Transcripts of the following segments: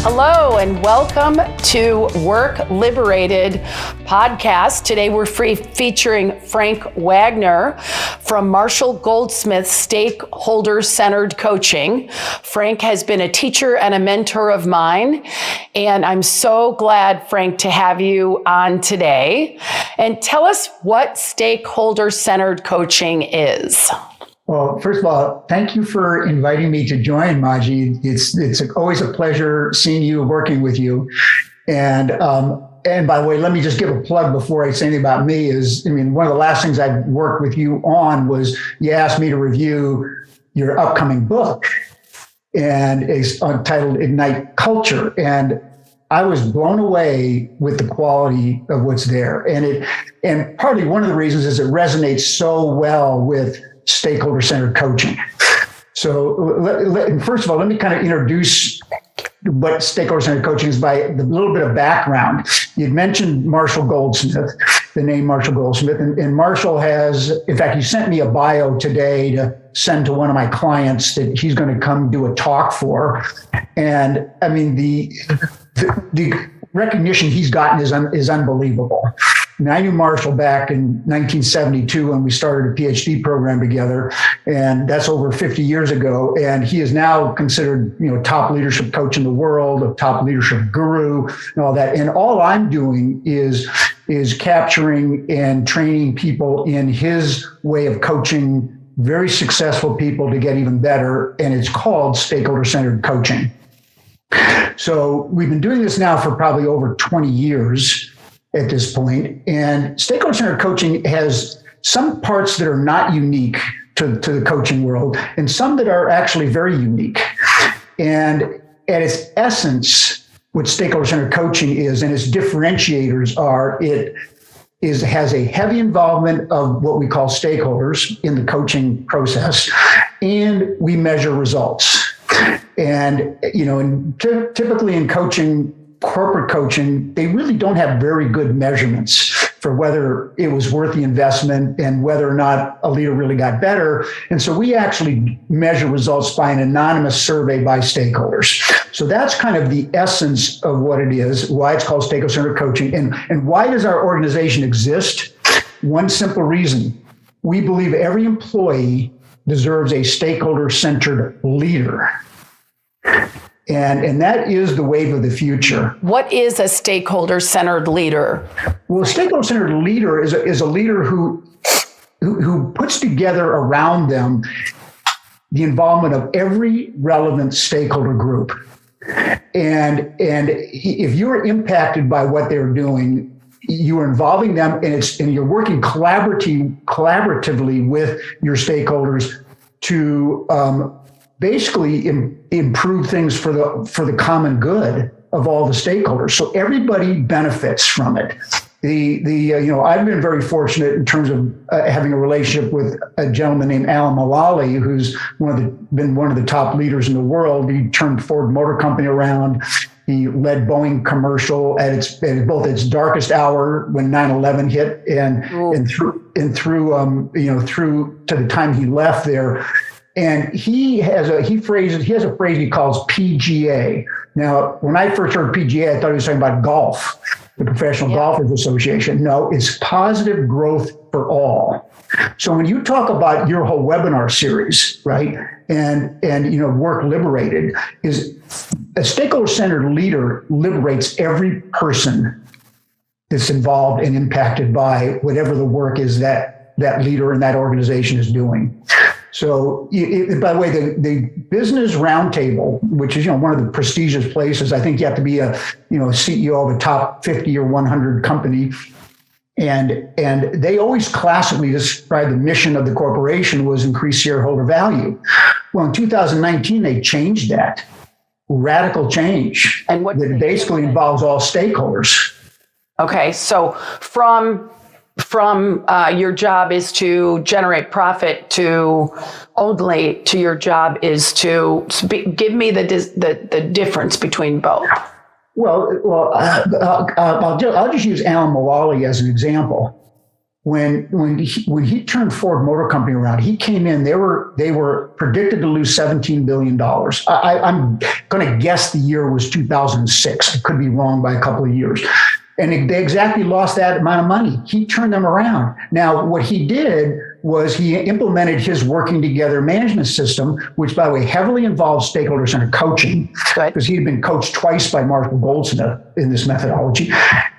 Hello and welcome to Work Liberated podcast. Today we're featuring Frank Wagner from Goldsmith Stakeholder Centered Coaching. Frank has been a teacher and a mentor of mine, and I'm so glad, Frank, to have you on today. And tell us what Stakeholder Centered Coaching is. Well, first of all, thank you for inviting me to join, Maji. It's always a pleasure seeing you, working with you. And by the way, let me just give a plug before I say anything about me one of the last things I worked with you on was you asked me to review your upcoming book, and it's titled Ignite Culture. And I was blown away with the quality of what's there. And partly one of the reasons is it resonates so well with stakeholder centered coaching. So first of all, let me kind of introduce what stakeholder centered coaching is by a little bit of background. You'd mentioned Goldsmith, the name Marshall Goldsmith, and Marshall has, in fact, he sent me a bio today to send to one of my clients that he's going to come do a talk for. And I mean, the recognition he's gotten is unbelievable. I knew Marshall back in 1972 when we started a PhD program together, and that's over 50 years ago. And he is now considered, top leadership coach in the world, a top leadership guru, and all that. And all I'm doing is capturing and training people in his way of coaching very successful people to get even better. And it's called Stakeholder Centered Coaching. So we've been doing this now for probably over 20 years. At this point. And stakeholder centered coaching has some parts that are not unique to the coaching world and some that are actually very unique. And at its essence, what stakeholder centered coaching is and its differentiators are, has a heavy involvement of what we call stakeholders in the coaching process, and we measure results. And, typically in coaching, corporate coaching, they really don't have very good measurements for whether it was worth the investment and whether or not a leader really got better. And so we actually measure results by an anonymous survey by stakeholders. So that's kind of the essence of what it is, why it's called stakeholder centered coaching. And why does our organization exist? One simple reason. We believe every employee deserves a stakeholder centered leader. And that is the wave of the future. What is a stakeholder-centered leader? Well, a stakeholder-centered leader is a leader who puts together around them the involvement of every relevant stakeholder group. And if you're impacted by what they're doing, you are involving them, and you're working collaboratively with your stakeholders to basically improve things for the common good of all the stakeholders. So everybody benefits from it. I've been very fortunate in terms of having a relationship with a gentleman named Alan Mulally, who's been one of the top leaders in the world. He turned Ford Motor Company around. He led Boeing commercial at both its darkest hour when 9/11 hit and through to the time he left there. And he has a phrase he calls PGA. Now, when I first heard PGA, I thought he was talking about golf, the Professional Golfers Association. No, it's positive growth for all. So when you talk about your whole webinar series, right, and Work Liberated, is a stakeholder-centered leader liberates every person that's involved and impacted by whatever the work is that leader in that organization is doing. So, by the way, the Business Roundtable, which is one of the prestigious places, I think you have to be a CEO of a top 50 or 100 company, and they always classically describe the mission of the corporation was increase shareholder value. Well, in 2019 they changed that, radical change, and what that basically involves all stakeholders. Okay, so from your job is to generate profit to your job is to give me the difference between both. Well, I'll just use Alan Mulally as an example. when he turned Ford Motor Company around, he came in. They were predicted to lose $17 billion. I'm going to guess the year was 2006. I could be wrong by a couple of years. And they exactly lost that amount of money. He turned them around. Now, what he did was he implemented his working together management system, which, by the way, heavily involves stakeholder centered coaching, because he had been coached twice by Marshall Goldsmith in this methodology.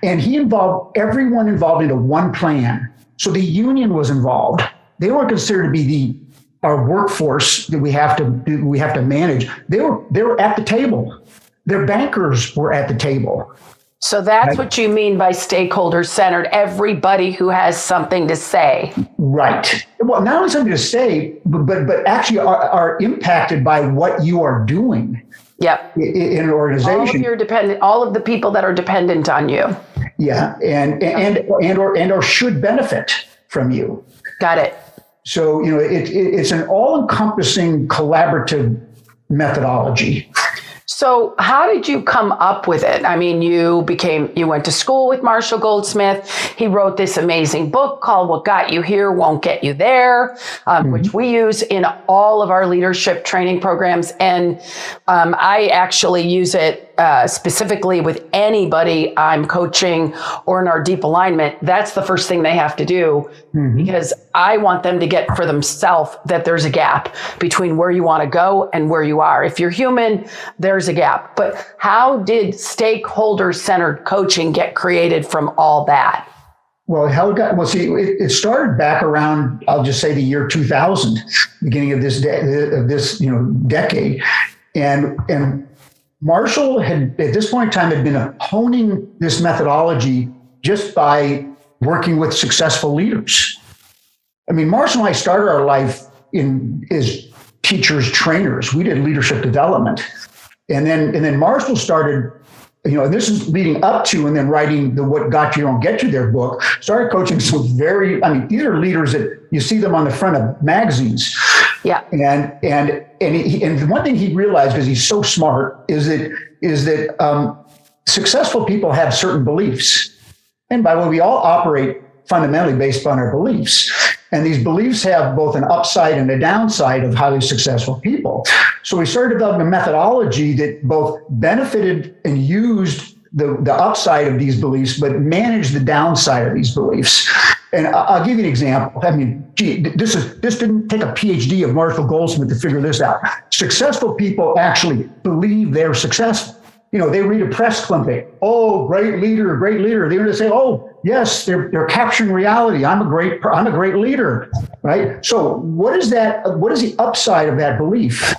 And he involved everyone involved into one plan. So the union was involved. They weren't considered to be our workforce that we have to manage. They were at the table. Their bankers were at the table. So that's what you mean by stakeholder centered, everybody who has something to say. Right. Well, not only something to say, but actually are impacted by what you are doing. Yep. In an organization. All of the people that are dependent on you. Yeah. And should benefit from you. Got it. So, it's an all-encompassing collaborative methodology. So how did you come up with it? I mean, you went to school with Marshall Goldsmith. He wrote this amazing book called What Got You Here Won't Get You There, which we use in all of our leadership training programs. And I actually use it specifically with anybody I'm coaching or in our deep alignment. That's the first thing they have to do, because I want them to get for themselves that there's a gap between where you want to go and where you are. If you're human, there's a gap. But how did stakeholder centered coaching get created from all that? Well, it started back around, I'll just say, the year 2000, beginning of this decade. And Marshall had, at this point in time, had been honing this methodology just by working with successful leaders. I mean, Marshall and I started our life as teachers, trainers. We did leadership development. And then Marshall started, and this is leading up to and then writing the What Got You Don't Get You There book, started coaching some these are leaders that you see them on the front of magazines. Yeah. And one thing he realized, because he's so smart, is that successful people have certain beliefs. And by the way, we all operate fundamentally based on our beliefs. And these beliefs have both an upside and a downside of highly successful people. So we started developing a methodology that both benefited and used the upside of these beliefs, but managed the downside of these beliefs. And I'll give you an example. I mean, this didn't take a PhD of Marshall Goldsmith to figure this out. Successful people actually believe they're successful. They read a press clipping. Oh, great leader, great leader. They're going to say, oh, yes, they're capturing reality. I'm a great leader, right? So what is that? What is the upside of that belief?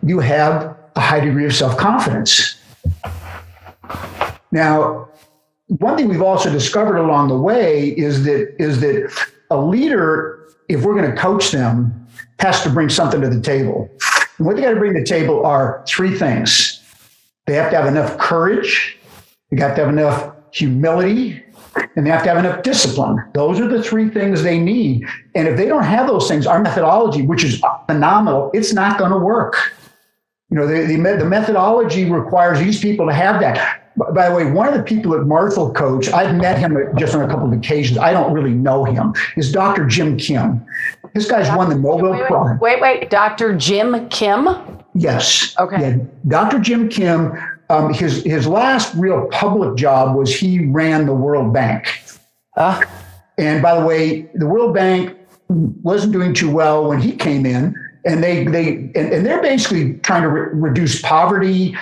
You have a high degree of self-confidence. Now, one thing we've also discovered along the way is that a leader, if we're going to coach them, has to bring something to the table. And what they got to bring to the table are three things. They have to have enough courage, they have to have enough humility, and they have to have enough discipline. Those are the three things they need. And if they don't have those things, our methodology, which is phenomenal, it's not going to work. The methodology requires these people to have that. By the way, one of the people at Marshall coach, I've met him just on a couple of occasions. I don't really know him, is Dr. Jim Kim. This guy's won the Nobel Prize. Wait, Dr. Jim Kim? Yes. Okay. Yeah, Dr. Jim Kim, his last real public job was he ran the World Bank. And by the way, the World Bank wasn't doing too well when he came in, and they're basically trying to reduce poverty,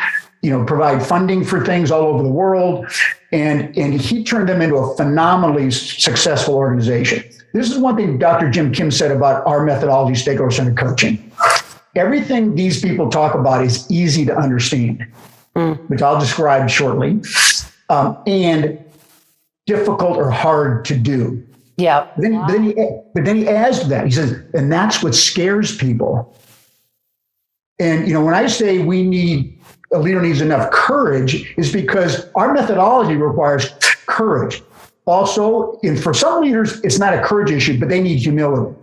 provide funding for things all over the world. And he turned them into a phenomenally successful organization. This is one thing Dr. Jim Kim said about our methodology, stakeholder centered coaching. Everything these people talk about is easy to understand, which I'll describe shortly, and difficult or hard to do. Yeah. But then he adds to that. He says, and that's what scares people. And when I say a leader needs enough courage, is because our methodology requires courage. Also, for some leaders, it's not a courage issue, but they need humility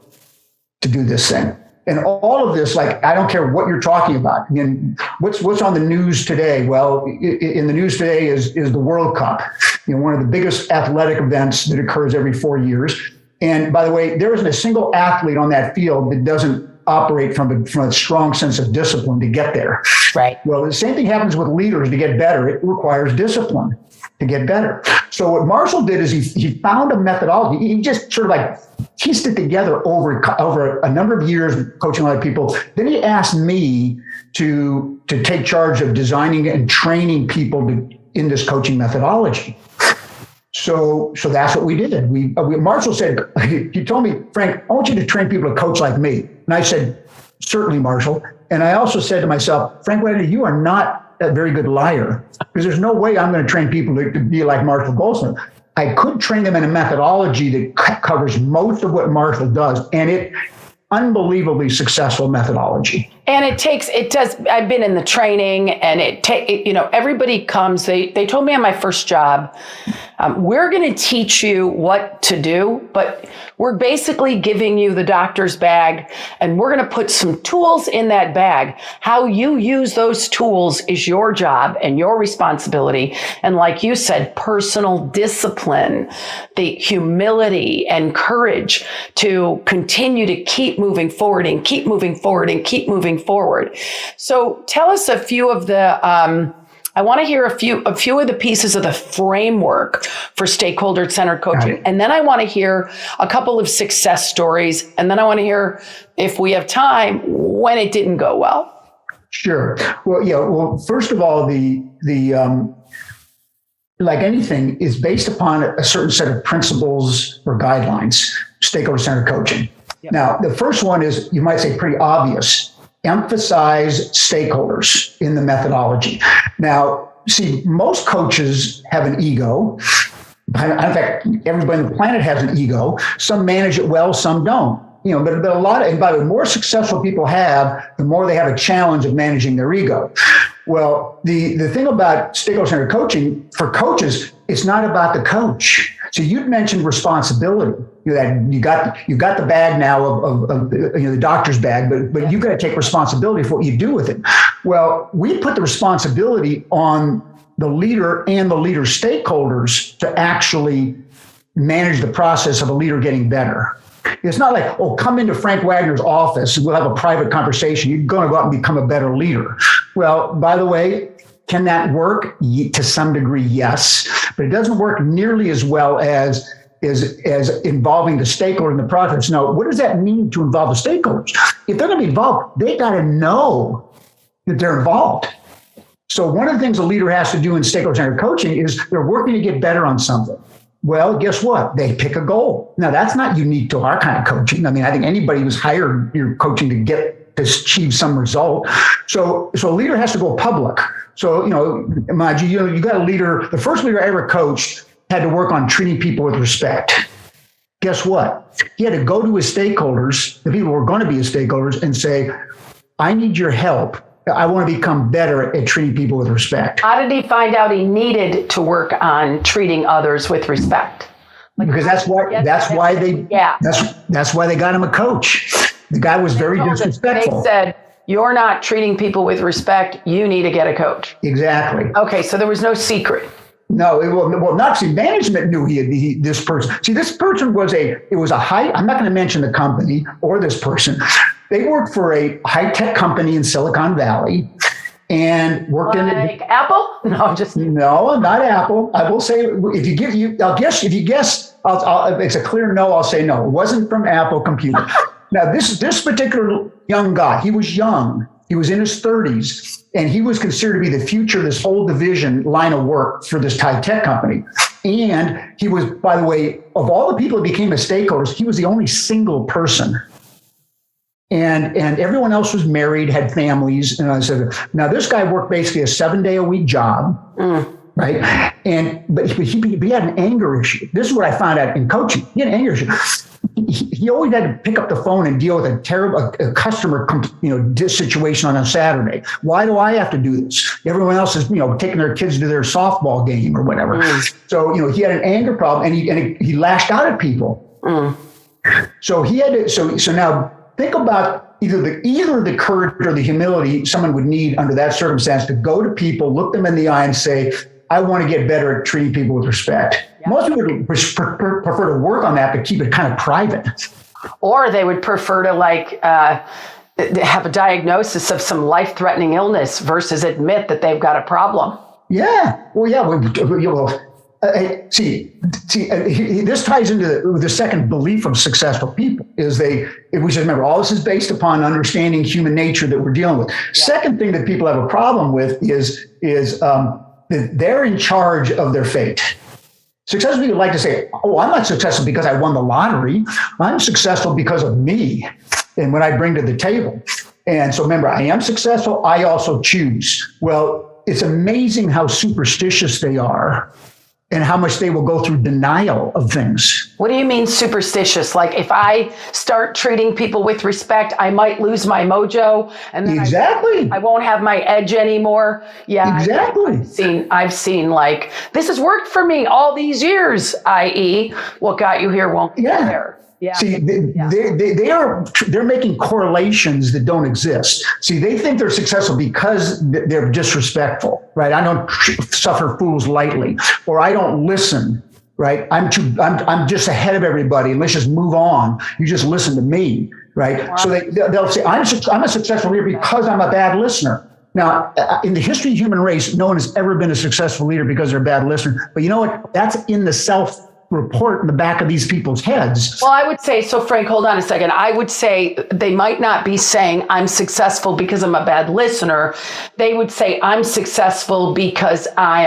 to do this thing. And all of this, I don't care what you're talking about. I mean, what's on the news today? Well, in the news today is the World Cup. one of the biggest athletic events that occurs every 4 years. And by the way, there isn't a single athlete on that field that doesn't operate from a strong sense of discipline to get there. Right. Well, the same thing happens with leaders. To get better, it requires discipline to get better. So what Marshall did is he found a methodology. He just sort of like pieced it together over a number of years, coaching a lot of people. Then he asked me to take charge of designing and training people in this coaching methodology. So that's what we did. Marshall said, he told me, Frank, I want you to train people to coach like me. And I said, certainly, Marshall. And I also said to myself, Frank Wagner, you are not a very good liar, because there's no way I'm going to train people to be like Marshall Goldsmith. I could train them in a methodology that covers most of what Marshall does, and it unbelievably successful methodology. And it does. I've been in the training, and everybody comes, they told me on my first job, we're going to teach you what to do, but we're basically giving you the doctor's bag, and we're going to put some tools in that bag. How you use those tools is your job and your responsibility. And like you said, personal discipline, the humility and courage to continue to keep moving forward and keep moving forward and keep moving forward. So tell us a few of the, I want to hear a few of the pieces of the framework for stakeholder centered coaching. Right. And then I want to hear a couple of success stories. And then I want to hear, if we have time, when it didn't go well. Sure. Well, yeah. Well, first of all, the like anything is based upon a certain set of principles or guidelines, stakeholder centered coaching. Yep. Now, the first one is, you might say, pretty obvious. Emphasize stakeholders in the methodology. Now, see, most coaches have an ego. In fact, everybody on the planet has an ego. Some manage it well, some don't. But a lot of, and by the way, the more successful people have, the more they have a challenge of managing their ego. Well, the thing about stakeholder centered coaching for coaches, it's not about the coach. So you'd mentioned responsibility. That you got the bag now of the doctor's bag, but you've got to take responsibility for what you do with it. Well, we put the responsibility on the leader and the leader stakeholders to actually manage the process of a leader getting better. It's not like, come into Frank Wagner's office and we'll have a private conversation. You're going to go out and become a better leader. Well, by the way, can that work? To some degree, yes, but it doesn't work nearly as well as involving the stakeholder in the process. Now, what does that mean to involve the stakeholders? If they're going to be involved, they got to know that they're involved. So one of the things a leader has to do in stakeholder-centered coaching is they're working to get better on something. Well, guess what? They pick a goal. Now, that's not unique to our kind of coaching. I mean, I think anybody who's hired your coaching to achieve some result. So a leader has to go public. So, mind you, you got a leader. The first leader I ever coached had to work on treating people with respect. Guess what? He had to go to his stakeholders, the people who were going to be his stakeholders, and say, I need your help. I want to become better at treating people with respect. How did he find out he needed to work on treating others with respect? Because that's why they got him a coach. The guy was very disrespectful. They said, you're not treating people with respect. You need to get a coach. Exactly. Okay, so there was no secret. No, management knew this person. See, this person was I'm not going to mention the company or this person. They worked for a high-tech company in Silicon Valley and worked like Apple? No, no, not Apple. I will say, if you guess, it's a clear no, I'll say no. It wasn't from Apple Computer. Now, this particular young guy, he was young. He was in his 30s, and he was considered to be the future of this whole division line of work for this high-tech company. And he was, by the way, of all the people that became his stakeholders, he was the only single person. And everyone else was married, had families. And I said, now this guy worked basically a 7-day-a-week job, right? But he had an anger issue. This is what I found out in coaching. He had an anger issue. He always had to pick up the phone and deal with a terrible customer, situation on a Saturday. Why do I have to do this? Everyone else is, taking their kids to their softball game or whatever. So, he had an anger problem, and he lashed out at people. So he had to. So now think about either the courage or the humility someone would need under that circumstance to go to people, look them in the eye, and say, I want to get better at treating people with respect. Yeah. Most people prefer to work on that, but keep it kind of private. Or they would prefer to have a diagnosis of some life-threatening illness versus admit that they've got a problem. Yeah. Well, yeah. This ties into the second belief of successful people is if we just remember, all this is based upon understanding human nature that we're dealing with. Yeah. Second thing that people have a problem with is that they're in charge of their fate. Successful people like to say, oh, I'm not successful because I won the lottery. I'm successful because of me and what I bring to the table. And so remember, I am successful. I also choose. Well, it's amazing how superstitious they are and how much they will go through denial of things. What do you mean superstitious? Like if I start treating people with respect, I might lose my mojo and then exactly. I won't have my edge anymore. Yeah, exactly. I've seen like, this has worked for me all these years, i.e. what got you here won't get there. Yeah. See, they're making correlations that don't exist. See, they think they're successful because they're disrespectful, right? I don't suffer fools lightly, or I don't listen, right? I'm just ahead of everybody, and let's just move on. You just listen to me, right? Wow. So they'll say, I'm a successful leader because I'm a bad listener. Now, in the history of the human race, no one has ever been a successful leader because they're a bad listener. But you know what? That's in the self-report in the back of these people's heads. Well, I would say, so Frank, hold on a second. I would say they might not be saying I'm successful because I'm a bad listener. They would say I'm successful because I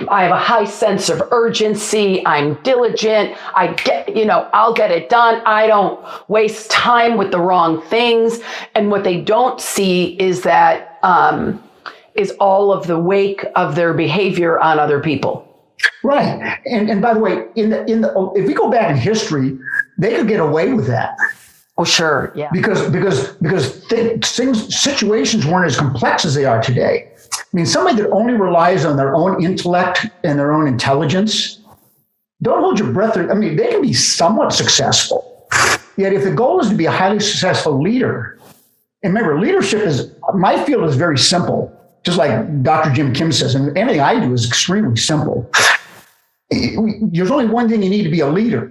have a high sense of urgency. I'm diligent. I'll get it done. I don't waste time with the wrong things. And what they don't see is that is all of the wake of their behavior on other people. Right. And by the way, if we go back in history, they could get away with that. Oh, sure. Yeah. Because situations weren't as complex as they are today. I mean, somebody that only relies on their own intellect and their own intelligence, don't hold your breath. I mean, they can be somewhat successful. Yet if the goal is to be a highly successful leader, and remember, my field is very simple. Just like Dr. Jim Kim says, and everything I do is extremely simple. There's only one thing you need to be a leader,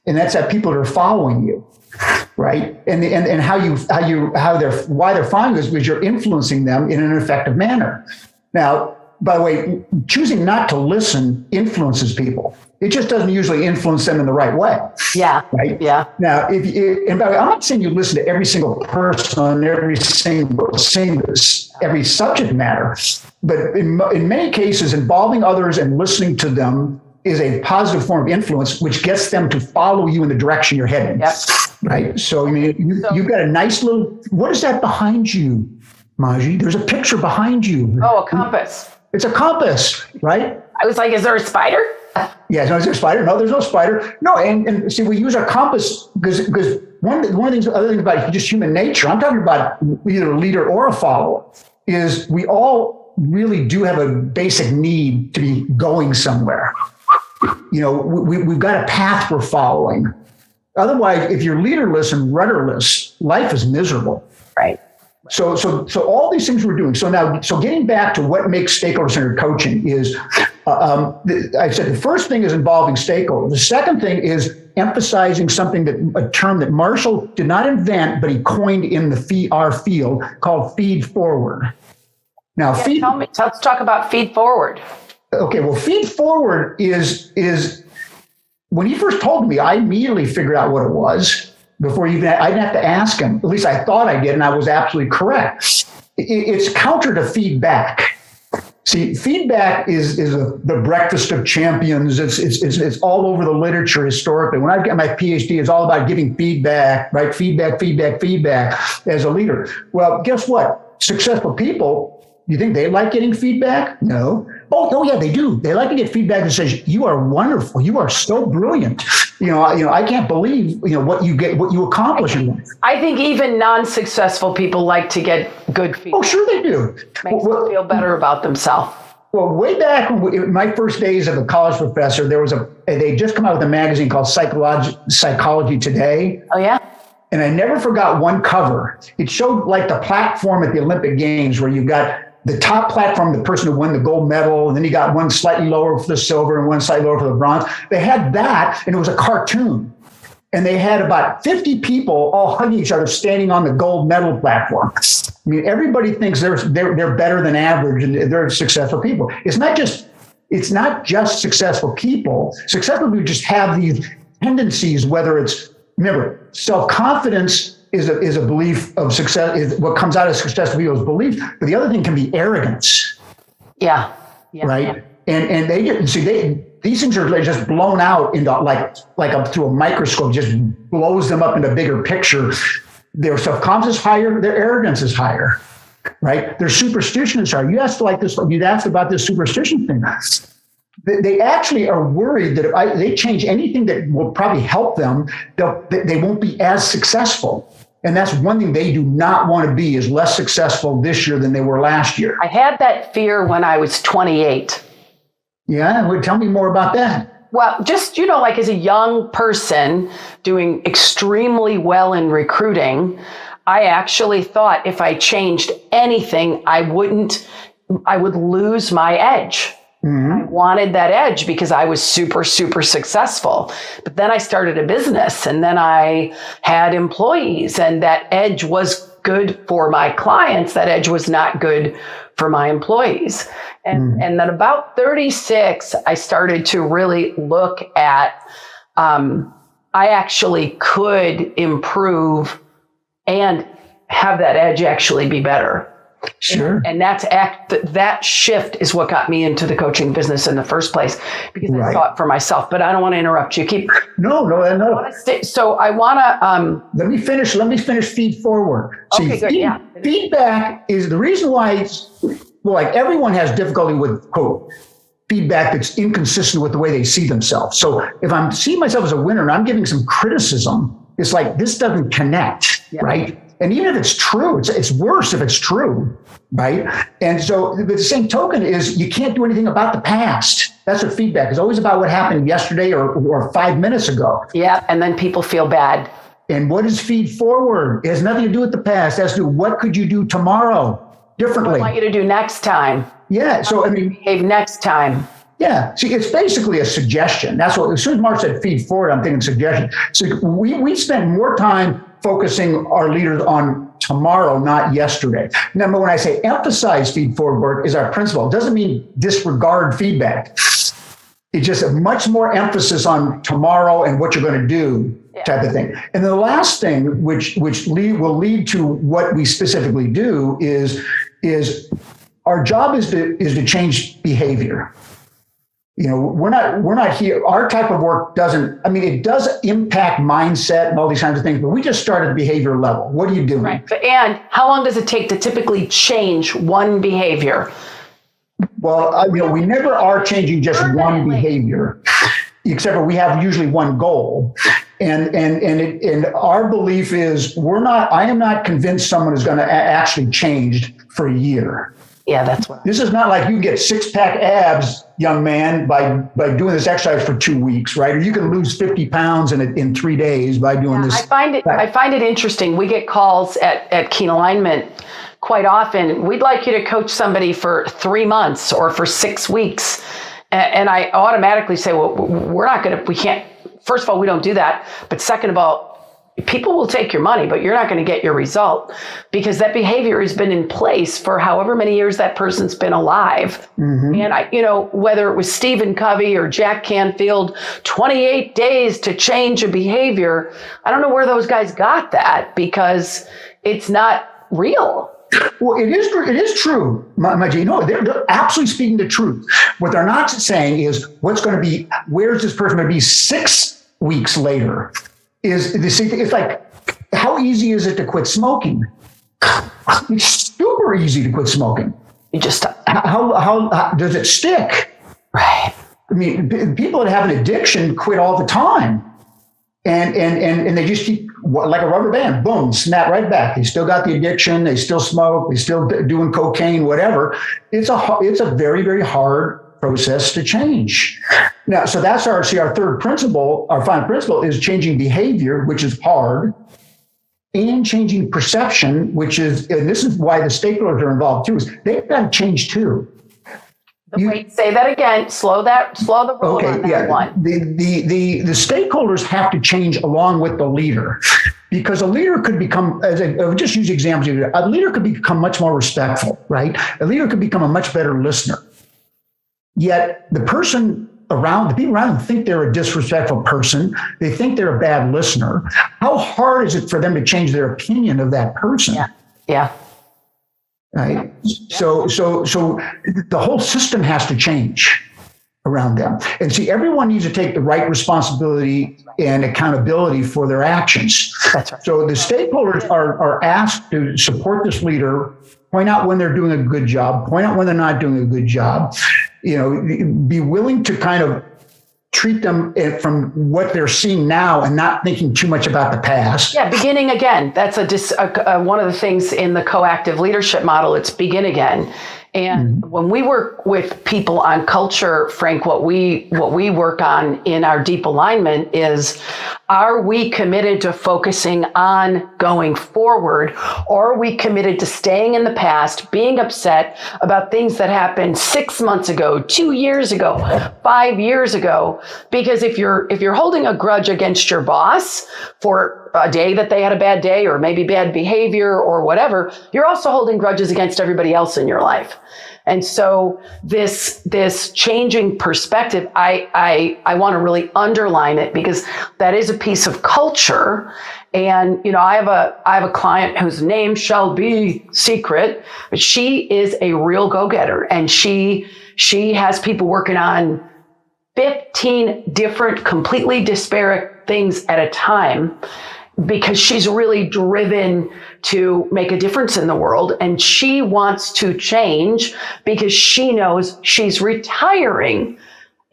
and that's that people are following you, right? And why they're following you is because you're influencing them in an effective manner. Now, by the way, choosing not to listen influences people. It just doesn't usually influence them in the right way. Yeah. Right. Yeah. Now, and by the way, I'm not saying you listen to every single person on every subject matter, but in many cases, involving others and listening to them is a positive form of influence, which gets them to follow you in the direction you're heading. Yep. Right. So, I mean, you've got a nice little. What is that behind you, Maji? There's a picture behind you. Oh, a compass. It's a compass, right? I was like, is there a spider? Yeah, no, is there a spider? No, there's no spider. No, and see, we use our compass because one of the other things about just human nature, I'm talking about either a leader or a follower, is we all really do have a basic need to be going somewhere. You know, we've got a path we're following. Otherwise, if you're leaderless and rudderless, life is miserable. Right. So all these things we're doing. So getting back to what makes stakeholder centered coaching is, I said the first thing is involving stakeholders. The second thing is emphasizing a term that Marshall did not invent, but he coined in our field called feed forward. Now, let's talk about feed forward. Okay, well, feed forward is when he first told me, I immediately figured out what it was. Before I didn't have to ask him. At least I thought I did, and I was absolutely correct. It's counter to feedback. See, feedback is the breakfast of champions. It's all over the literature historically. When I got my PhD, it's all about giving feedback, right? Feedback as a leader. Well, guess what? Successful people, you think they like getting feedback? No. Oh yeah, they do. They like to get feedback that says, you are wonderful. You are so brilliant. I can't believe, what you accomplish in life. I think even non-successful people like to get good feedback. Oh, sure they do. Makes them feel better about themselves. Well, way back in my first days as a college professor, they just come out with a magazine called Psychology Today. Oh, yeah? And I never forgot one cover. It showed like the platform at the Olympic Games where you've got the top platform, the person who won the gold medal, and then you got one slightly lower for the silver and one slightly lower for the bronze. They had that, and it was a cartoon. And they had about 50 people all hugging each other standing on the gold medal platform. I mean, everybody thinks they're better than average and they're successful people. It's not just successful people. Successful people just have these tendencies, whether it's, remember, self-confidence is a belief of success, is what comes out of successful people's belief. But the other thing can be arrogance. Yeah. Right. And they get, these things are just blown out into like up through a microscope, just blows them up into a bigger picture. Their self-confidence is higher, their arrogance is higher, right? Their superstition is higher. You'd asked about this superstition thing. They actually are worried that if they change anything that will probably help them, they won't be as successful. And that's one thing they do not want to be, is less successful this year than they were last year. I had that fear when I was 28. Yeah, well, tell me more about that. Well, just, like as a young person doing extremely well in recruiting, I actually thought if I changed anything, I would lose my edge. Mm-hmm. I wanted that edge because I was super, super successful. But then I started a business, and then I had employees, and that edge was good for my clients. That edge was not good for my employees. And then about 36, I started to really look at, I actually could improve and have that edge actually be better. Sure. And that shift is what got me into the coaching business in the first place, because I saw it for myself. But I don't want to interrupt you. No. So I want to. Let me finish feed forward. Okay, good. Yeah. Feedback is the reason why. Like everyone has difficulty with, quote, feedback that's inconsistent with the way they see themselves. So if I'm seeing myself as a winner and I'm giving some criticism, it's like, this doesn't connect, right? And even if it's true, it's worse if it's true, right? And so the same token is, you can't do anything about the past. That's what feedback is, always about what happened yesterday or 5 minutes ago. Yeah, and then people feel bad. And what is feed forward? It has nothing to do with the past. It has to do with what could you do tomorrow differently. What I want you to do next time. Yeah, so I mean, behave next time. Yeah, see, it's basically a suggestion. That's what, as soon as Mark said feed forward, I'm thinking suggestion. So we spent more time focusing our leaders on tomorrow, not yesterday. Now, when I say emphasize feed forward work is our principle, it doesn't mean disregard feedback. It's just a much more emphasis on tomorrow and what you're going to do type of thing. And the last thing, which will lead to what we specifically do, is our job is to change behavior. We're not here. Our type of work it does impact mindset and all these kinds of things, but we just start at the behavior level. What are you doing? Right. And how long does it take to typically change one behavior? Well, we never are changing just one behavior, except for we have usually one goal. And our belief is I am not convinced someone is going to actually change for a year. Yeah, that's what. This is not like you can get six-pack abs, young man, by doing this exercise for 2 weeks, right? Or you can lose 50 pounds in 3 days by doing this. I find it interesting. We get calls at Keen Alignment quite often. We'd like you to coach somebody for 3 months or for 6 weeks. And I automatically say, well, we can't. First of all, we don't do that. But second of all, people will take your money, but you're not going to get your result, because that behavior has been in place for however many years that person's been alive. Mm-hmm. And whether it was Stephen Covey or Jack Canfield, 28 days to change a behavior, I don't know where those guys got that, because it's not real. Well, it is true, Maji. They're absolutely speaking the truth. What they're not saying is where's this person going to be 6 weeks later? It's like, how easy is it to quit smoking? It's super easy to quit smoking. You just how does it stick? Right. I mean, people that have an addiction quit all the time, and they just keep, like a rubber band, boom, snap right back. They still got the addiction. They still smoke. They still doing cocaine, whatever. It's a very, very hard process to change. Now, so that's our third principle. Our final principle is changing behavior, which is hard. and changing perception, which is, and this is why the stakeholders are involved too, is they've got to change too. Wait, say that again. Slow the roll on that one. The stakeholders have to change along with the leader, because a leader could become, I'll just use examples. A leader could become much more respectful, right? A leader could become a much better listener. Yet the people around them think they're a disrespectful person. They think they're a bad listener. How hard is it for them to change their opinion of that person? Yeah. Right. So the whole system has to change around them. And see, everyone needs to take the right responsibility and accountability for their actions. That's right. So the stakeholders are asked to support this leader, point out when they're doing a good job, point out when they're not doing a good job, be willing to kind of treat them from what they're seeing now and not thinking too much about the past. Yeah, beginning again. That's one of the things in the coactive leadership model. It's begin again. And when we work with people on culture, Frank, what we work on in our deep alignment is, are we committed to focusing on going forward, or are we committed to staying in the past, being upset about things that happened 6 months ago, 2 years ago, 5 years ago? Because if you're holding a grudge against your boss for a day that they had a bad day, or maybe bad behavior or whatever, you're also holding grudges against everybody else in your life. And so this changing perspective, I want to really underline it, because that is a piece of culture. And, I have a client whose name shall be secret, but she is a real go-getter, and she has people working on 15 different, completely disparate things at a time, because she's really driven to make a difference in the world. And she wants to change because she knows she's retiring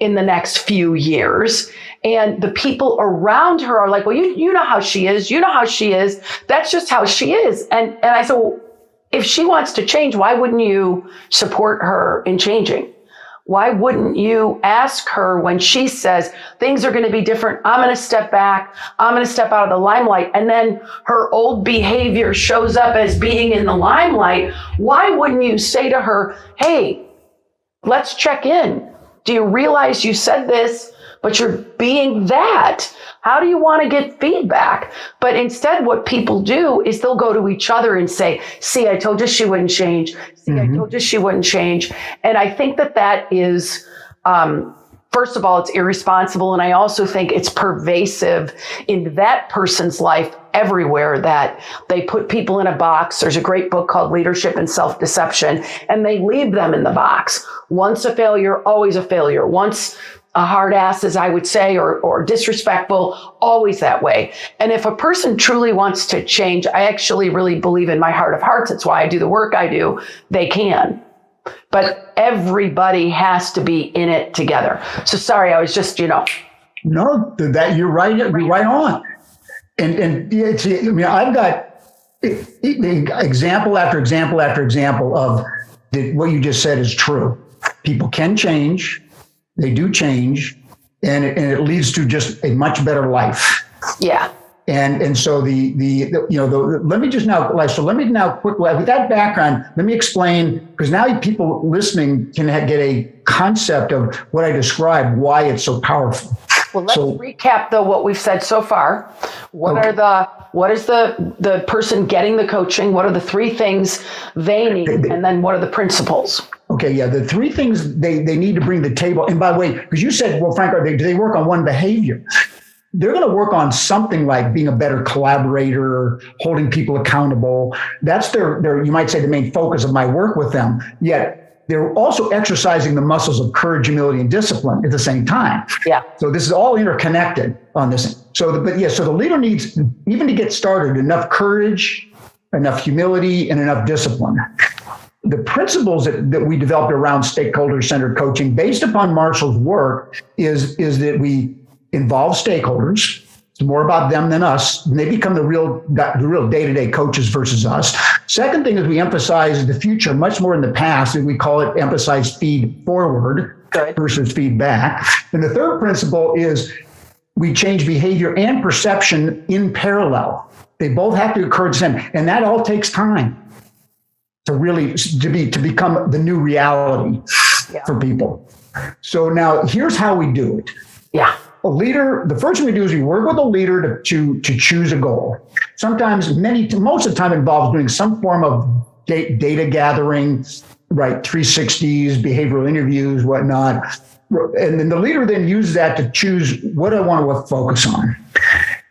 in the next few years. And the people around her are like, well, you know how she is. You know how she is. That's just how she is. And I said, well, if she wants to change, why wouldn't you support her in changing? Why wouldn't you ask her when she says things are going to be different? I'm going to step back. I'm going to step out of the limelight. And then her old behavior shows up as being in the limelight. Why wouldn't you say to her, hey, let's check in. Do you realize you said this, but you're being that? How do you want to get feedback? But instead, what people do is they'll go to each other and say, see, I told you she wouldn't change. See, I told you she wouldn't change. And I think that is, first of all, it's irresponsible. And I also think it's pervasive in that person's life everywhere, that they put people in a box. There's a great book called Leadership and Self-Deception, and they leave them in the box. Once a failure, always a failure. Once a hard ass, as I would say, or disrespectful, always that way. And if a person truly wants to change, I actually really believe in my heart of hearts, that's why I do the work I do, they can. But everybody has to be in it together. So sorry, I was just, No, that you're right. You're right on. And I've got example after example after example of what you just said is true. People can change. They do change, and it leads to just a much better life. Yeah. And so let me now quickly, with that background, let me explain, because now people listening can get a concept of what I described, why it's so powerful. Well, let's recap though what we've said so far. What is the person getting the coaching? What are the three things they need? And then what are the principles? Okay, yeah, the three things they need to bring to the table. And by the way, because you said, well, Frank, do they work on one behavior? They're going to work on something like being a better collaborator, holding people accountable. That's their you might say, the main focus of my work with them. Yet they're also exercising the muscles of courage, humility, and discipline at the same time. Yeah. So this is all interconnected on this. So the leader needs, even to get started, enough courage, enough humility, and enough discipline. The principles that we developed around stakeholder centered coaching, based upon Marshall's work, is that we involve stakeholders. It's more about them than us. And they become the real day-to-day coaches versus us. Second thing is we emphasize the future much more in the past, and we call it emphasize feed forward versus feedback. And the third principle is we change behavior and perception in parallel. They both have to occur at the same time. And that all takes time to become the new reality for people. So now here's how we do it. Yeah. A leader, the first thing we do is we work with a leader to choose a goal. Sometimes, most of the time involves doing some form of data gathering, right? 360s, behavioral interviews, whatnot. And then the leader then uses that to choose what I want to focus on.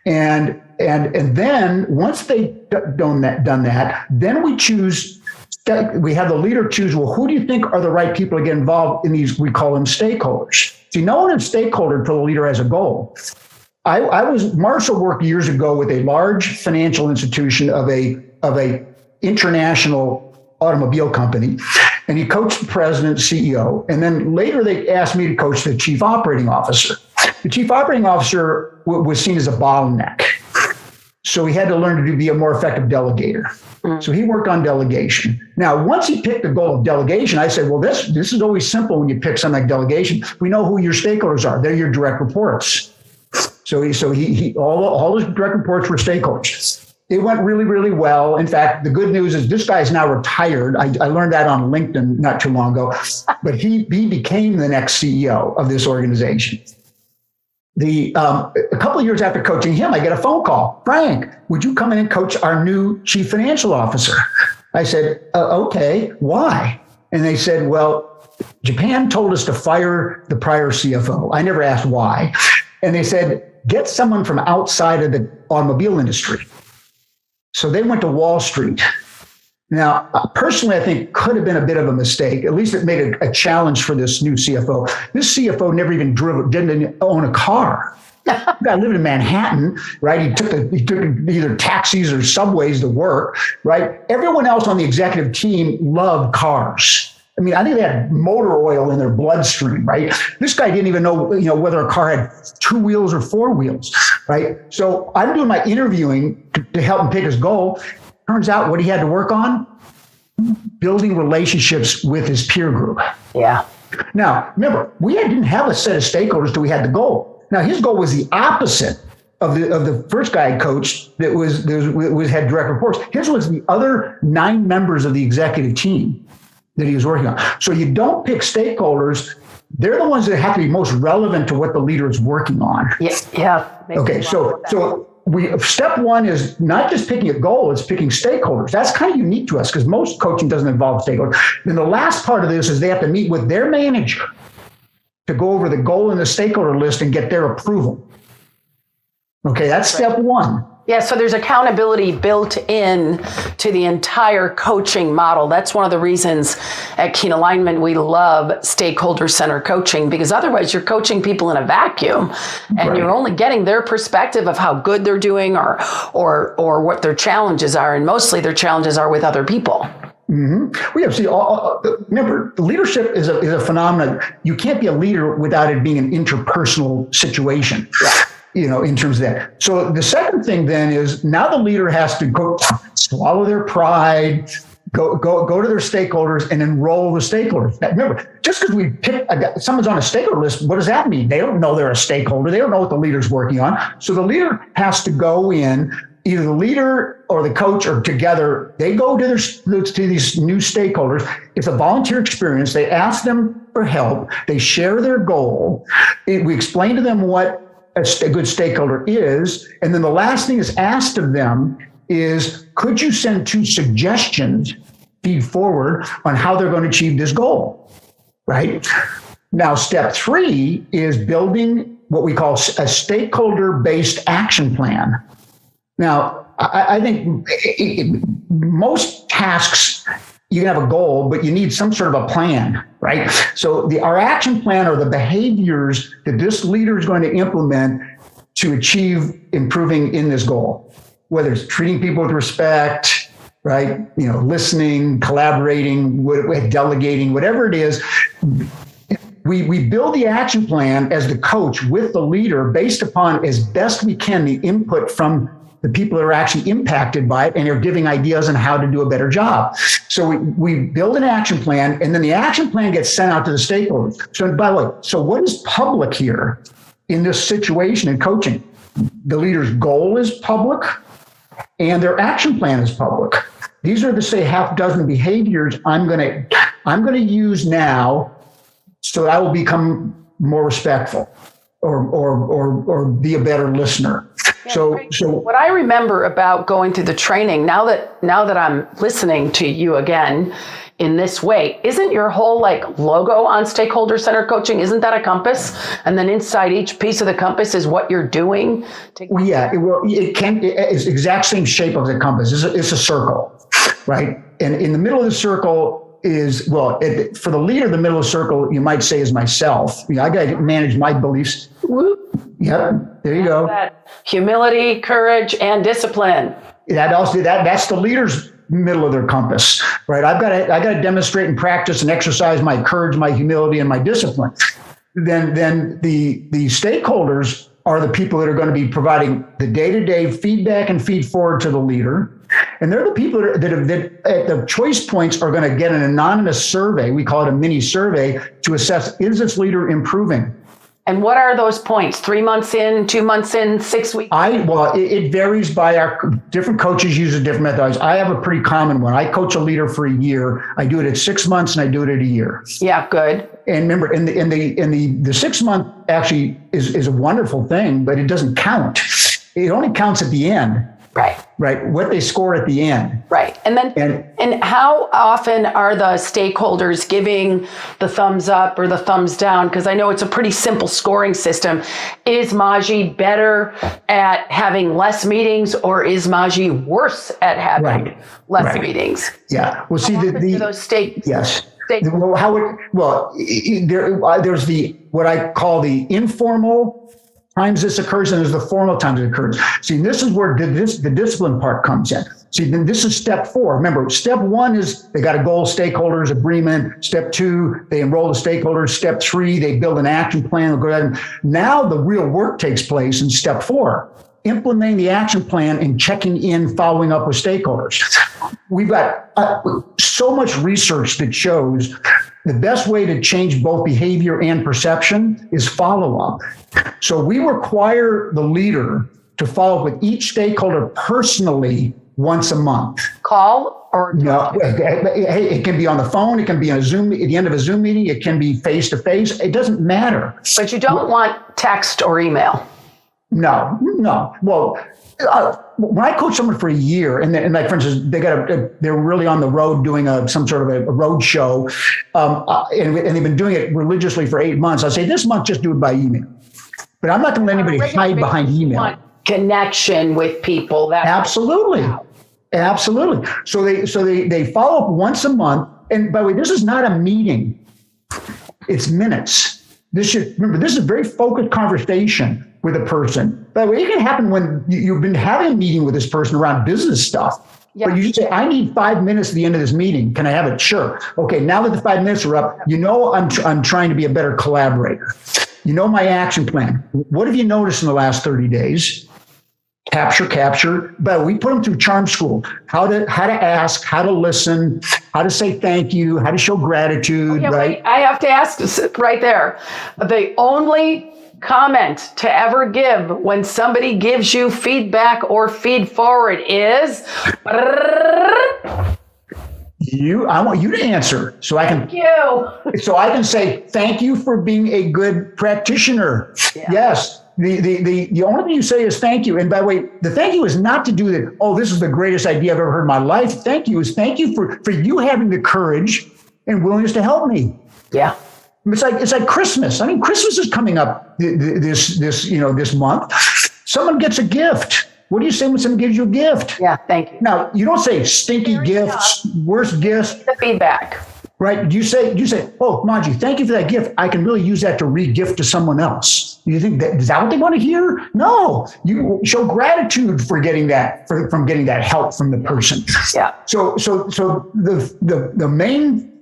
And then once they've done that, then we have the leader choose, well, who do you think are the right people to get involved in these? We call them stakeholders. See, no one is stakeholder until the leader has a goal. Marshall worked years ago with a large financial institution of a international automobile company, and he coached the president, CEO, and then later they asked me to coach the chief operating officer. The chief operating officer was seen as a bottleneck, so he had to learn to be a more effective delegator. So he worked on delegation. Now, once he picked the goal of delegation, I said, well, this is always simple when you pick something like delegation. We know who your stakeholders are. They're your direct reports. So all his direct reports were stakeholders. It went really, really well. In fact, the good news is this guy is now retired. I learned that on LinkedIn not too long ago, but he became the next CEO of this organization. A couple of years after coaching him, I get a phone call. Frank, would you come in and coach our new chief financial officer? I said, okay, why? And they said, well, Japan told us to fire the prior CFO. I never asked why. And they said, get someone from outside of the automobile industry. So they went to Wall Street. Now, personally, I think could have been a bit of a mistake. At least it made a challenge for this new CFO. This CFO never even didn't own a car. The guy lived in Manhattan, right? He took either taxis or subways to work, right? Everyone else on the executive team loved cars. I mean, I think they had motor oil in their bloodstream, right? This guy didn't even know, whether a car had 2 wheels or 4 wheels, right? So I'm doing my interviewing to help him pick his goal. Turns out what he had to work on, building relationships with his peer group. Yeah. Now, remember, we didn't have a set of stakeholders till we had the goal. Now, his goal was the opposite of the first guy I coached that had direct reports. His was the other 9 members of the executive team that he was working on. So you don't pick stakeholders. They're the ones that have to be most relevant to what the leader is working on. Yeah. Okay, so step one is not just picking a goal, it's picking stakeholders. That's kind of unique to us because most coaching doesn't involve stakeholders. Then the last part of this is they have to meet with their manager to go over the goal and the stakeholder list and get their approval. Okay, that's step one. Yeah, so there's accountability built in to the entire coaching model. That's one of the reasons at Keen Alignment we love stakeholder centered coaching, because otherwise you're coaching people in a vacuum and you're only getting their perspective of how good they're doing or what their challenges are, and mostly their challenges are with other people. Mm-hmm. Remember, leadership is a phenomenon. You can't be a leader without it being an interpersonal situation. Yeah. In terms of that. So the second thing then is now the leader has to go swallow their pride, go to their stakeholders and enroll the stakeholders. Now, remember, just because we pick someone's on a stakeholder list, what does that mean? They don't know they're a stakeholder. They don't know what the leader's working on. So the leader has to go in, either the leader or the coach or together, they go to these new stakeholders. It's a volunteer experience. They ask them for help. They share their goal. We explain to them what a good stakeholder is. And then the last thing is asked of them is, could you send 2 suggestions, feed forward on how they're going to achieve this goal, right? Now, step 3 is building what we call a stakeholder-based action plan. Now, I think most tasks, you can have a goal, but you need some sort of a plan, right? So our action plan are the behaviors that this leader is going to implement to achieve improving in this goal, whether it's treating people with respect, right? Listening, collaborating, delegating, whatever it is. We build the action plan as the coach with the leader based upon, as best we can, the input from the people that are actually impacted by it and are giving ideas on how to do a better job. So we build an action plan, and then the action plan gets sent out to the stakeholders. So by the way, so what is public here in this situation in coaching? The leader's goal is public. and their action plan is public. These are the say half dozen behaviors I'm going to use now so that I will become more respectful or be a better listener. Yeah, so what I remember about going through the training, now that I'm listening to you again in this way, isn't your whole logo on Stakeholder Centered Coaching, isn't that a compass? And then inside each piece of the compass is what you're doing? It's the exact same shape of the compass. It's a circle, right? And in the middle of the circle is, for the leader, the middle of the circle, you might say, is myself. I got to manage my beliefs. Yep, there you go. That humility, courage, and discipline. That's the leader's middle of their compass, right? I got to demonstrate and practice and exercise my courage, my humility, and my discipline. Then the stakeholders are the people that are going to be providing the day-to-day feedback and feed forward to the leader. And they're the people that at the choice points are going to get an anonymous survey. We call it a mini survey to assess, is this leader improving? And what are those points? 3 months in, 2 months in, 6 weeks? It varies by our different coaches use different methods. I have a pretty common one. I coach a leader for a year. I do it at 6 months and I do it at a year. Yeah, good. And remember, in the 6 month actually is a wonderful thing, but it doesn't count. It only counts at the end. Right. What they score at the end. Right. And how often are the stakeholders giving the thumbs up or the thumbs down? Because I know it's a pretty simple scoring system. Is Maji better at having less meeters, or is Maji worse at having less meetings? Yeah. Well, see, those stakes. Yes. There's what I call the informal times this occurs, and there's the formal times it occurs. See, this is where the discipline part comes in. See, then this is step 4. Remember, step 1 is they got a goal, stakeholders, agreement. Step 2, they enroll the stakeholders. Step 3, they build an action plan. Now the real work takes place in step 4, implementing the action plan and checking in, following up with stakeholders. We've got so much research that shows the best way to change both behavior and perception is follow-up. So we require the leader to follow up with each stakeholder personally once a month. Call or no? Hey, it can be on the phone. It can be on a Zoom at the end of a Zoom meeting. It can be face-to-face. It doesn't matter. But you don't want text or email. No. Well, when I coach someone for a year, and like, for instance, they're really on the road doing some sort of a road show, and they've been doing it religiously for 8 months. I say this month, just do it by email. But I'm not going to let anybody hide behind email. Connection with people. Absolutely. So they follow up once a month. And by the way, this is not a meeting. It's minutes. This is a very focused conversation with a person. By the way, it can happen when you've been having a meeting with this person around business stuff. Yeah. But you just say, I need 5 minutes at the end of this meeting. Can I have it? Sure. Okay, now that the 5 minutes are up, I'm trying to be a better collaborator. You know my action plan. What have you noticed in the last 30 days? Capture. But we put them through charm school. How to ask, how to listen, how to say thank you, how to show gratitude. Okay, right? Wait, I have to ask right there. The only comment to ever give when somebody gives you feedback or feed forward is I want you to answer so I can thank you. So I can say thank you for being a good practitioner. Yeah. Yes. The only thing you say is thank you. And by the way, the thank you is not to do that. Oh, this is the greatest idea I've ever heard in my life. Thank you for you having the courage and willingness to help me. Yeah. It's like Christmas. I mean, Christmas is coming up this month. Someone gets a gift. What do you say when someone gives you a gift? Yeah, thank you. Now, you don't say stinky gifts, worst gifts. The feedback. Right? You say, oh, Maji, thank you for that gift. I can really use that to re-gift to someone else. You think is that what they want to hear? No. You show gratitude for getting that, from getting that help from the person. Yeah. So the main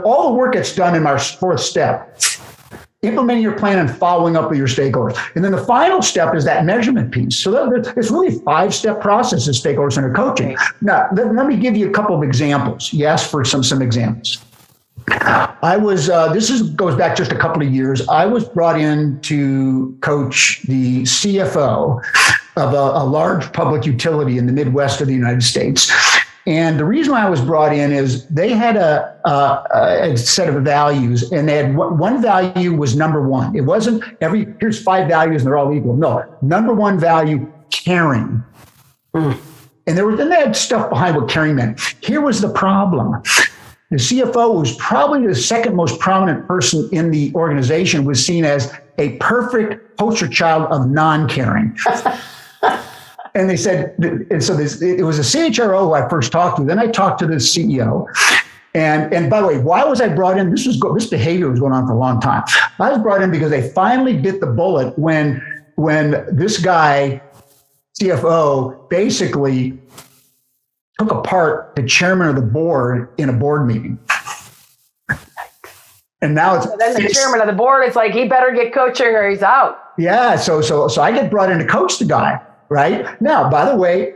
all the work that's done in our 4th step, implementing your plan and following up with your stakeholders. And then the final step is that measurement piece. So it's really a 5-step process of stakeholder centered coaching. Now, let me give you a couple of examples. You asked for some examples. Goes back just a couple of years. I was brought in to coach the CFO of a large public utility in the Midwest of the United States. And the reason why I was brought in is they had a set of values, and they had one value was number one. It wasn't here's 5 values and they're all equal. No, number one value, caring. And then they had stuff behind what caring meant. Here was the problem. The CFO, was probably the second most prominent person in the organization, was seen as a perfect poster child of non-caring. And they said, and so it was a CHRO who I first talked to. Then I talked to the CEO. And by the way, why was I brought in? This behavior was going on for a long time. I was brought in because they finally bit the bullet when this guy, CFO, basically took apart the chairman of the board in a board meeting. And now it's then the chairman of the board is like, he better get coaching or he's out. Yeah. So I get brought in to coach the guy. Right now, by the way,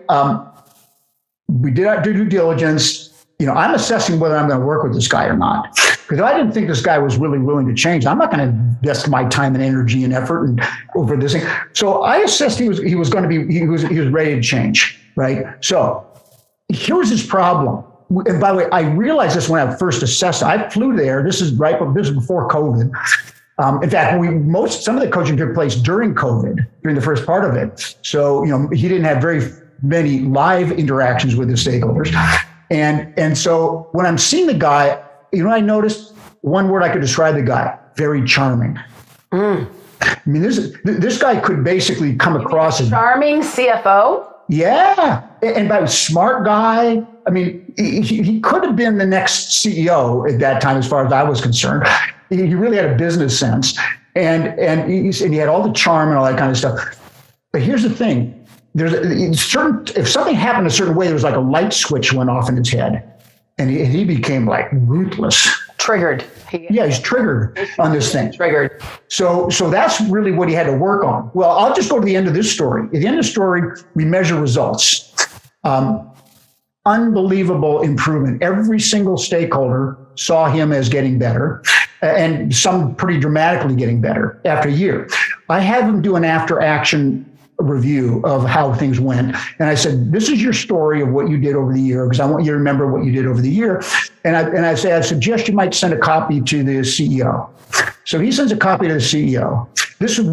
we did our due diligence. I'm assessing whether I'm going to work with this guy or not. Because I didn't think this guy was really willing to change. I'm not going to invest my time and energy and effort and over this thing. So I assessed he was ready to change. Right. So here's his problem. And by the way, I realized this when I first assessed it. I flew there. This is before COVID. In fact, some of the coaching took place during COVID, during the first part of it. So, he didn't have very many live interactions with the stakeholders. And so when I'm seeing the guy, I noticed one word I could describe the guy: very charming. I mean, this guy could basically come across as charming CFO. Yeah. And by a smart guy. I mean, he could have been the next CEO at that time, as far as I was concerned. He really had a business sense, and he had all the charm and all that kind of stuff. But here's the thing: if something happened a certain way, there was like a light switch went off in his head, and he became like ruthless. Triggered. He's triggered on this thing. Triggered. So that's really what he had to work on. Well, I'll just go to the end of this story. At the end of the story, we measure results. Unbelievable improvement. Every single stakeholder saw him as getting better, and some pretty dramatically getting better after a year. I had him do an after action review of how things went. And I said, this is your story of what you did over the year, because I want you to remember what you did over the year. And I suggest you might send a copy to the CEO. So he sends a copy to the CEO. This is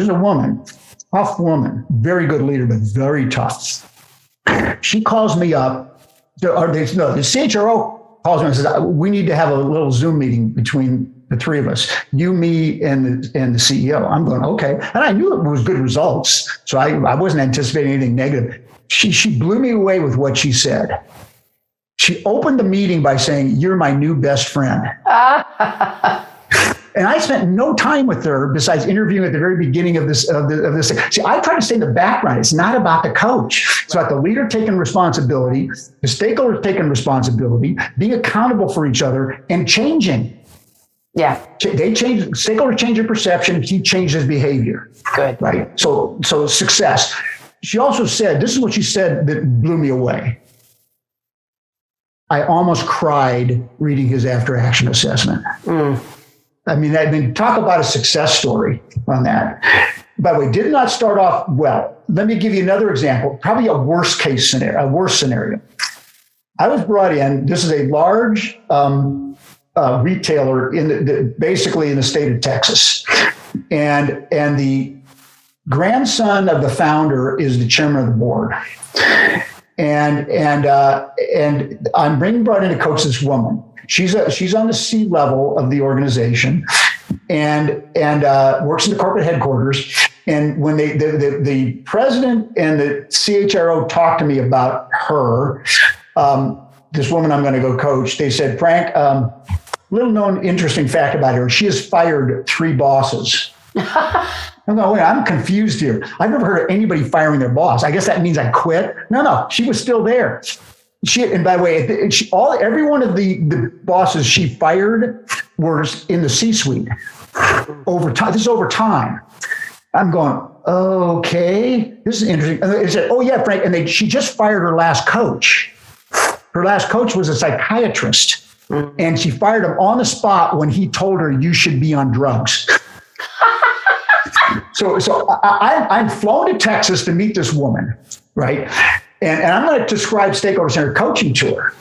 a woman, tough woman, very good leader, but very tough. She calls me up. The CHRO calls me and says, we need to have a little Zoom meeting between the three of us, you, me, and the CEO. I'm going, okay. And I knew it was good results, so I wasn't anticipating anything negative. She blew me away with what she said. She opened the meeting by saying, you're my new best friend. And I spent no time with her besides interviewing at the very beginning of this. See, I try to stay in the background. It's not about the coach. It's about the leader taking responsibility, the stakeholder taking responsibility, being accountable for each other, and changing. Yeah. Stakeholder change their perception. He changed his behavior. Good. Right. So success. She also said, this is what she said that blew me away. I almost cried reading his after action assessment. I mean, talk about a success story on that. By the way, did not start off well. Let me give you another example, probably a worst scenario. I was brought in, this is a large retailer basically in the state of Texas. And the grandson of the founder is the chairman of the board. And I'm brought in to coach this woman. She's on the C level of the organization, and works in the corporate headquarters. And when the president and the CHRO talked to me about her, this woman I'm going to go coach, they said, Frank, little known interesting fact about her: she has fired 3 bosses. I'm going, wait, I'm confused here. I've never heard of anybody firing their boss. I guess that means I quit. No, she was still there. And by the way, every one of the bosses she fired was in the C-suite. Over time, this is over time. I'm going, okay, this is interesting. And they said, oh yeah, Frank, and she just fired her last coach. Her last coach was a psychiatrist, and she fired him on the spot when he told her you should be on drugs. I'm flown to Texas to meet this woman, right? And I'm going to describe Stakeholder Centered Coaching to her.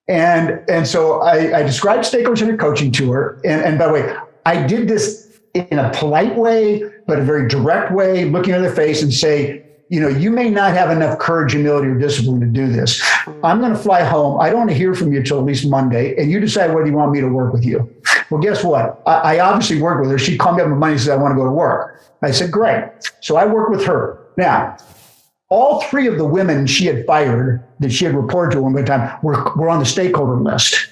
And so I described Stakeholder Centered Coaching to her. And by the way, I did this in a polite way, but a very direct way, looking at her face and say, you may not have enough courage, humility, or discipline to do this. I'm going to fly home. I don't want to hear from you till at least Monday, and you decide whether you want me to work with you. Well, guess what? I obviously worked with her. She called me up with money and said, I want to go to work. I said, great. So I worked with her. Now, all three of the women she had fired that she had reported to one time were on the stakeholder list.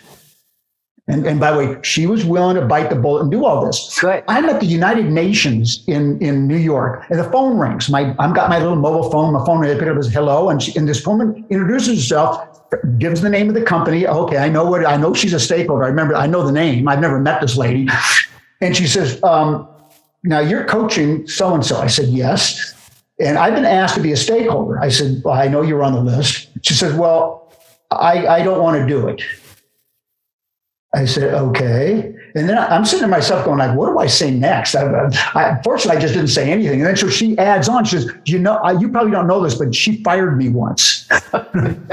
And by the way, she was willing to bite the bullet and do all this. Good. I'm at the United Nations in New York, and the phone rings. I've got my little mobile phone. My phone, I pick it up as hello, and this woman introduces herself, gives the name of the company. Okay, I know she's a stakeholder. I know the name. I've never met this lady. And she says, now you're coaching so-and-so. I said, yes. And I've been asked to be a stakeholder. I said, well, I know you're on the list. She says, well, I don't want to do it. I said, okay. And then I'm sitting to myself going like, what do I say next? Fortunately, I just didn't say anything. And then so she adds on, she says, you probably don't know this, but she fired me once. And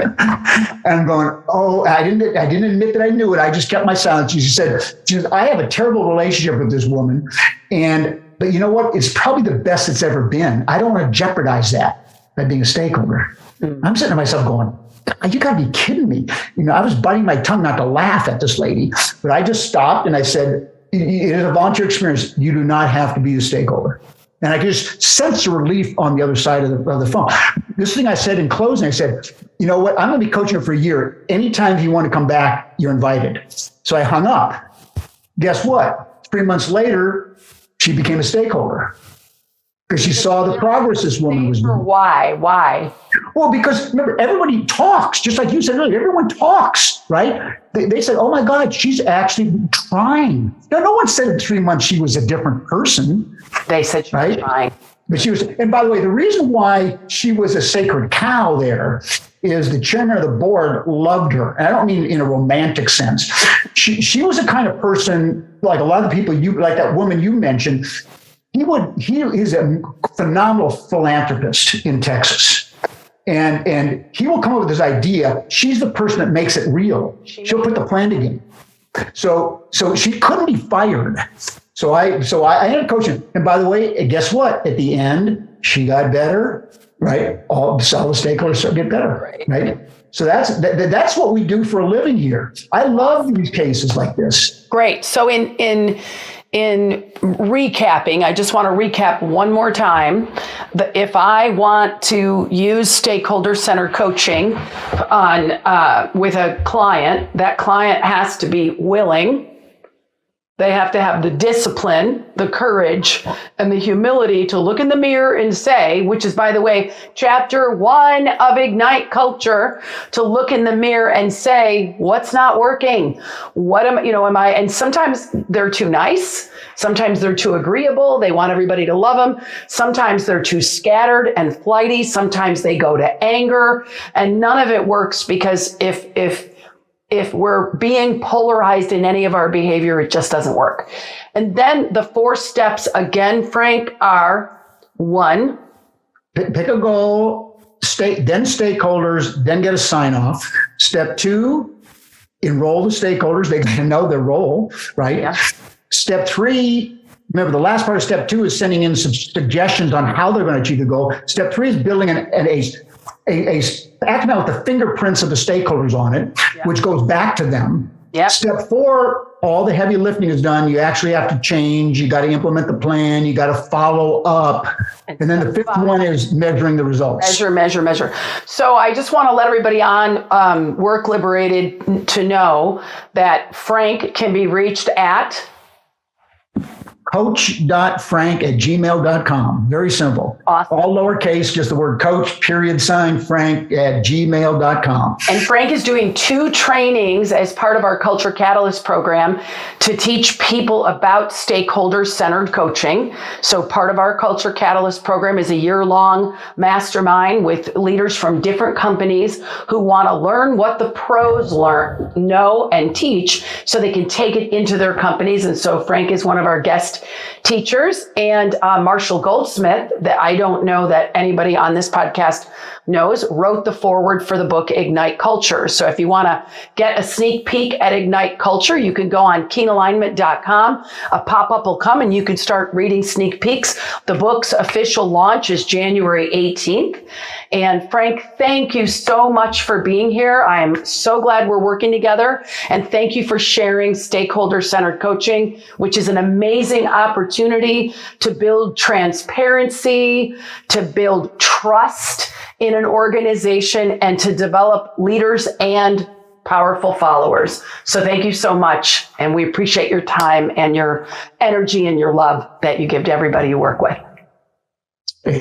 I'm going, oh, I didn't admit that I knew it. I just kept my silence. She says, I have a terrible relationship with this woman. But you know what? It's probably the best it's ever been. I don't want to jeopardize that by being a stakeholder. I'm sitting to myself going, you got to be kidding me. I was biting my tongue not to laugh at this lady, but I just stopped and I said, it is a volunteer experience. You do not have to be the stakeholder. And I could just sense the relief on the other side of the phone. This thing I said in closing, I said, you know what? I'm going to be coaching her for a year. Anytime you want to come back, you're invited. So I hung up. Guess what? 3 months later, she became a stakeholder. Because she saw the progress this woman was doing. Why? Well, because remember, everybody talks, just like you said earlier, everyone talks, right? They said, oh my God, she's actually trying. No one said in 3 months she was a different person. They said she was trying. But she was, and by the way, the reason why she was a sacred cow there is the chairman of the board loved her. And I don't mean in a romantic sense. She was the kind of person, like a lot of the people like that woman you mentioned, he is a phenomenal philanthropist in Texas. And he will come up with this idea. She's the person that makes it real. She'll put the plan together. So she couldn't be fired. So I ended up coaching. And by the way, guess what? At the end, she got better, right? All the stakeholders get better, right? So that's what we do for a living here. I love these cases like this. Great. So in recapping, I just want to recap one more time. If I want to use stakeholder centered coaching with a client, that client has to be willing. They have to have the discipline, the courage, and the humility to look in the mirror and say, which is, by the way, chapter 1 of Ignite Culture, to look in the mirror and say, what's not working? What am I? And sometimes they're too nice. Sometimes they're too agreeable. They want everybody to love them. Sometimes they're too scattered and flighty. Sometimes they go to anger, and none of it works, because if we're being polarized in any of our behavior, it just doesn't work. And then the 4 steps again, Frank, are 1. Pick a goal, then stakeholders, then get a sign off. Step 2, enroll the stakeholders. They got to know their role, right? Yeah. Step 3, remember the last part of step 2 is sending in some suggestions on how they're going to achieve the goal. Step 3 is building a document with the fingerprints of the stakeholders on it, which goes back to them. Yep. Step 4, all the heavy lifting is done. You actually have to change. You got to implement the plan. You got to follow up. And then the 5th one is measuring the results. Measure. So I just want to let everybody on Work Liberated to know that Frank can be reached at coach.frank@gmail.com. Very simple. Awesome. All lowercase, just the word coach, _Frank@gmail.com. And Frank is doing 2 trainings as part of our Culture Catalyst program to teach people about stakeholder-centered coaching. So part of our Culture Catalyst program is a year-long mastermind with leaders from different companies who want to learn what the pros know and teach so they can take it into their companies. And so Frank is one of our guest teachers. And Marshall Goldsmith, that I don't know that anybody on this podcast knows, wrote the foreword for the book Ignite Culture. So if you want to get a sneak peek at Ignite Culture, you can go on keenalignment.com. A pop-up will come and you can start reading sneak peeks. The book's official launch is January 18th. And Frank, thank you so much for being here. I'm so glad we're working together. And thank you for sharing Stakeholder Centered Coaching, which is an amazing opportunity to build transparency, to build trust in an organization, and to develop leaders and powerful followers. So thank you so much. And we appreciate your time and your energy and your love that you give to everybody you work with.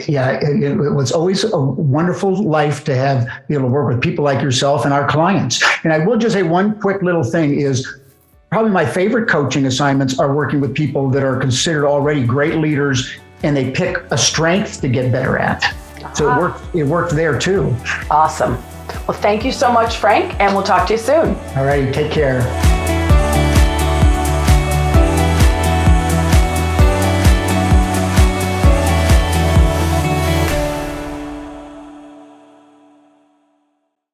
Yeah, it was always a wonderful life to have, be able to work with people like yourself and our clients. And I will just say one quick little thing is probably my favorite coaching assignments are working with people that are considered already great leaders and they pick a strength to get better at. So it worked there too. Awesome. Well, thank you so much, Frank, and we'll talk to you soon. All right, take care.